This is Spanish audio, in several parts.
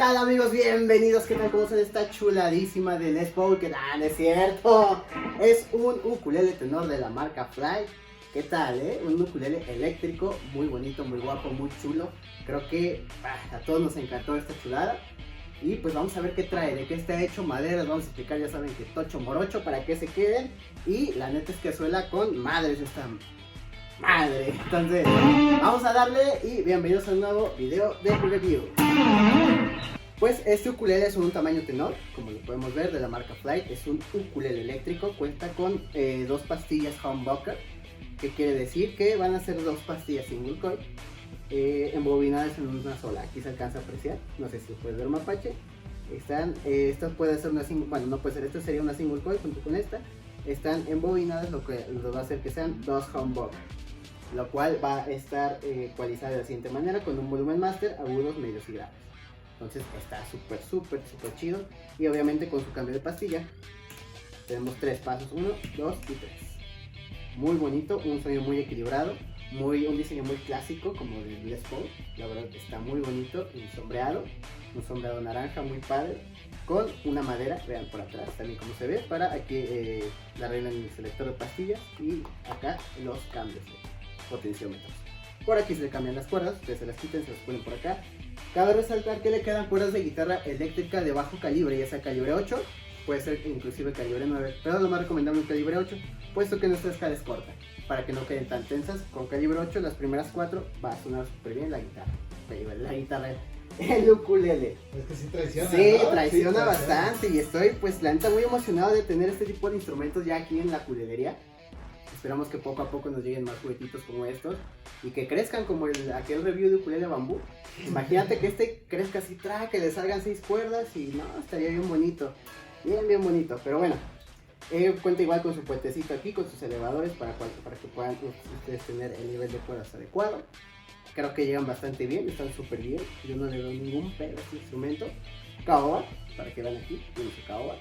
tal amigos? Bienvenidos, ¿qué tal? ¿Cómo son esta chuladísima de Les Paul? Que no es cierto, es un ukulele tenor de la marca Fly. ¿Qué tal, Un ukulele eléctrico, muy bonito, muy guapo, muy chulo. Creo que a todos nos encantó esta chulada. Y pues vamos a ver qué trae, de qué está hecho, maderas, vamos a explicar, ya saben que tocho morocho para que se queden. Y la neta es que suena con madres esta madre. Entonces, vamos a darle y bienvenidos a un nuevo video de review. Pues este ukulele es un tamaño tenor, como lo podemos ver, de la marca Flight. Es un ukulele eléctrico, cuenta con dos pastillas humbucker, que quiere decir que van a ser dos pastillas single coil embobinadas en una sola. Aquí se alcanza a apreciar, no sé si puedes ver mapache. Esta puede ser una single, bueno, no puede ser, esta sería una single coil junto con esta. Están embobinadas, lo que va a hacer que sean dos humbucker, lo cual va a estar ecualizada de la siguiente manera, con un volumen master, agudos, medios y graves. Entonces está súper chido. Y obviamente con su cambio de pastilla tenemos tres pasos, 1, 2 y 3. Muy bonito, un sonido muy equilibrado, un diseño muy clásico como de Les Paul. La verdad está muy bonito, un sombreado naranja muy padre, con una madera, vean por atrás también como se ve, para aquí darle en el selector de pastillas, y acá los cambios de potenciómetros. Por aquí se le cambian las cuerdas, ustedes se las quiten, se las ponen por acá. Cabe resaltar que le quedan cuerdas de guitarra eléctrica de bajo calibre, ya sea calibre 8, puede ser inclusive calibre 9, pero lo más recomendable es calibre 8, puesto que nuestra escala es corta, para que no queden tan tensas. Con calibre 8 las primeras 4 va a sonar súper bien la guitarra, el ukulele. Es que sí traiciona, sí, ¿no? traiciona bastante, y estoy pues la neta muy emocionado de tener este tipo de instrumentos ya aquí en la ukulelería. Esperamos que poco a poco nos lleguen más juguetitos como estos y que crezcan como aquel review de ukulele bambú. Imagínate que este crezca así, que le salgan 6 cuerdas y no, estaría bien bonito. Bien bonito, pero bueno. Cuenta igual con su puentecito aquí, con sus elevadores para que puedan ustedes tener el nivel de cuerdas adecuado. Creo que llegan bastante bien, están súper bien. Yo no le doy ningún pedo a este instrumento. Caoba, para que vean aquí, tiene su caoba.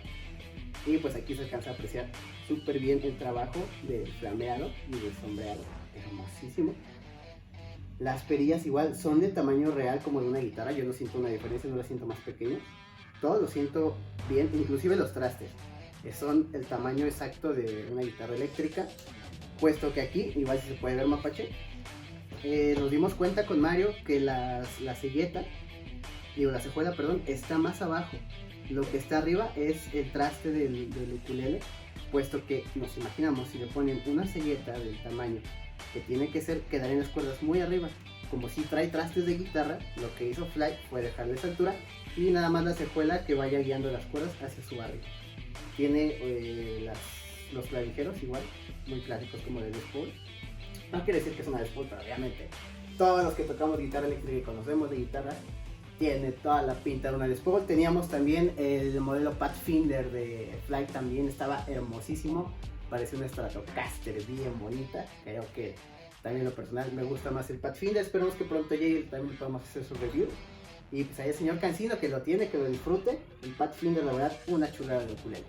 Y pues aquí se alcanza a apreciar súper bien el trabajo de flameado y de sombreado, hermosísimo. Las perillas igual son de tamaño real como de una guitarra, yo no siento una diferencia, no las siento más pequeñas. Todo lo siento bien, inclusive los trastes son el tamaño exacto de una guitarra eléctrica, puesto que aquí, igual si se puede ver mapache, nos dimos cuenta con Mario que la cejuela, perdón, está más abajo. Lo que está arriba es el traste del ukulele, puesto que nos imaginamos si le ponen una selleta del tamaño que tiene que ser, quedarían las cuerdas muy arriba. Como si trae trastes de guitarra, lo que hizo Fly fue dejarle esa altura y nada más la cejuela que vaya guiando las cuerdas hacia su barriga. Tiene los clavijeros igual, muy clásicos como de Les Paul. No quiere decir que es una Les Paul, pero obviamente todos los que tocamos guitarra eléctrica y conocemos de guitarra, tiene toda la pinta de una Les Paul. Teníamos también el modelo Pathfinder de Flight, también estaba hermosísimo, parecía una Stratocaster bien bonita. Creo que también en lo personal me gusta más el Pathfinder, esperemos que pronto llegue y también podamos hacer su review. Y pues ahí el señor Cancino que lo tiene, que lo disfrute. El Pathfinder, la verdad, una chulada de ukulele.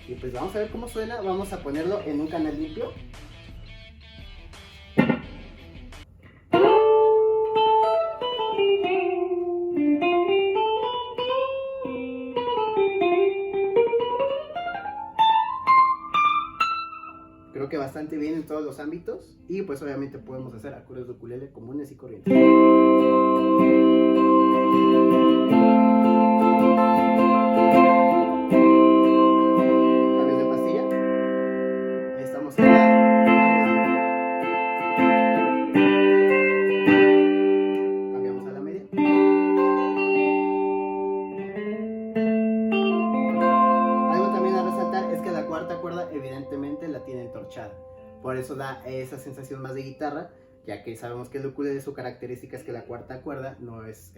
Y pues vamos a ver cómo suena, vamos a ponerlo en un canal limpio. Creo que bastante bien en todos los ámbitos. Y pues obviamente podemos hacer acordes de ukulele comunes y corrientes. Cambios de pastilla. Ahí estamos en cambiamos a la media. Algo también a resaltar es que la cuarta cuerda evidentemente la tiene entorchada, por eso da esa sensación más de guitarra, ya que sabemos que el ukulele su característica es que la cuarta cuerda no es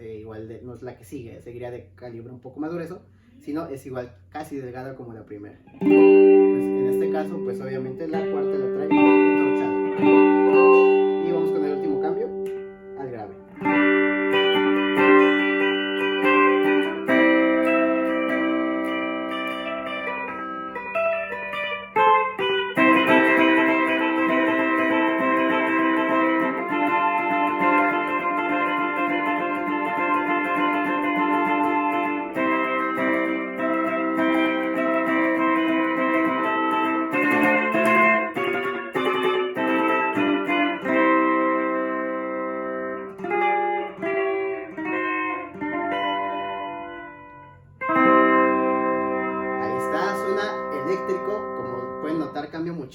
no es la que sigue, seguiría de calibre un poco más grueso, sino es igual, casi delgada como la primera. Pues en este caso, pues obviamente la cuarta la trae entorchada. Y vamos con el último cambio, al grave.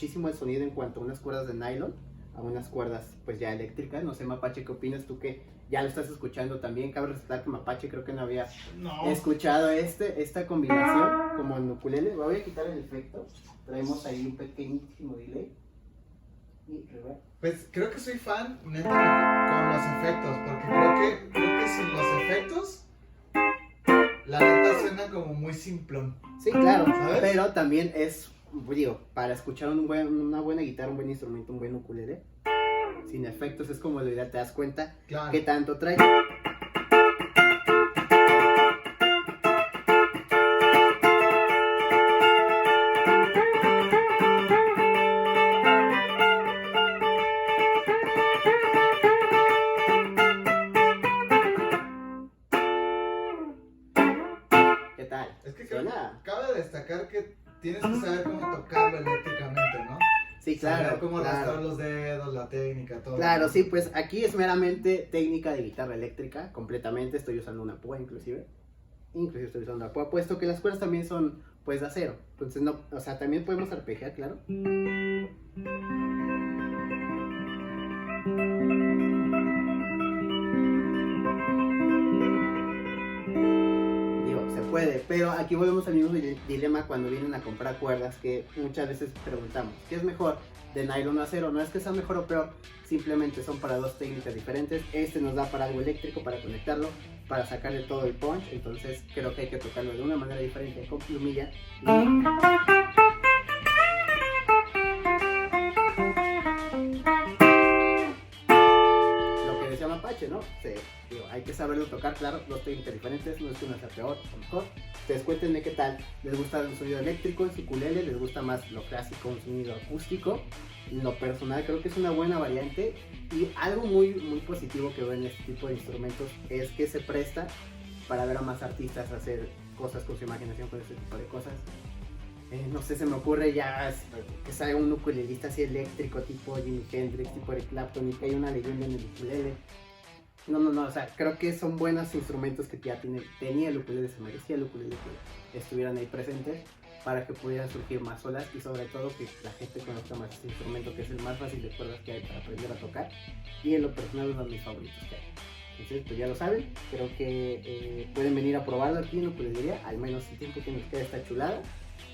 muchísimo el sonido en cuanto a unas cuerdas de nylon a unas cuerdas pues ya eléctricas. No sé, Mapache, ¿qué opinas tú que ya lo estás escuchando también? Cabe resaltar que Mapache creo que no había escuchado esta combinación como en ukulele. Voy a quitar el efecto. Traemos ahí un pequeñísimo delay. Y reverb. Pues creo que soy fan neta con los efectos, porque creo que sin los efectos la neta suena como muy simplón. Sí, claro, ¿sabes? pero también es, digo, para escuchar una buena guitarra, un buen instrumento, un buen ukulele, sin efectos es como lo ideal, te das cuenta Claro. que tanto trae. ¿Qué tal? Es que ¿Suena? cabe destacar que tienes que saber cómo tocarlo eléctricamente, ¿no? Sí, claro. Saber cómo claro. arrastrar los dedos, la técnica, todo. Claro, sí, pues aquí es meramente técnica de guitarra eléctrica, completamente. Estoy usando una púa inclusive estoy usando la púa, puesto que las cuerdas también son pues de acero. Entonces no, o sea, también podemos arpegiar, claro. Digo, se puede, pero aquí volvemos al mismo dilema cuando vienen a comprar cuerdas, que muchas veces preguntamos, ¿qué es mejor? ¿De nylon o acero? No es que sea mejor o peor, simplemente son para dos técnicas diferentes. Este nos da para algo eléctrico, para conectarlo, para sacarle todo el punch. Entonces creo que hay que tocarlo de una manera diferente, con plumilla. Lo que decía Mapache, ¿no? Digo, hay que saberlo tocar, claro, dos técnicas diferentes, no es que una sea peor o mejor. Ustedes cuéntenme qué tal, ¿les gusta un sonido eléctrico en su ukulele? ¿Les gusta más lo clásico, un sonido acústico? En lo personal creo que es una buena variante, y algo muy, muy positivo que veo en este tipo de instrumentos es que se presta para ver a más artistas hacer cosas con su imaginación, con este tipo de cosas. No sé, se me ocurre ya que salga un ukulelista así eléctrico tipo Jimi Hendrix, tipo Eric Clapton, y que hay una leyenda en el ukulele. No, o sea, creo que son buenos instrumentos que ya tenía el ukulele, se merecía el ukulele que estuvieran ahí presentes para que pudieran surgir más olas, y sobre todo que la gente conozca más este instrumento, que es el más fácil de cuerdas que hay para aprender a tocar, y en lo personal uno de mis favoritos que hay. Entonces, pues ya lo saben, creo que pueden venir a probarlo aquí en ukulelería, al menos el tiempo que nos queda esta chulada.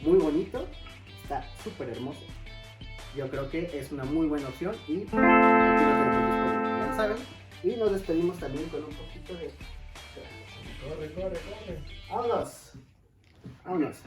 Muy bonito, está súper hermoso. Yo creo que es una muy buena opción y aquí lo tenemos disponible, ya lo saben. Y nos despedimos también con un poquito de... Corre. ¡Vámonos!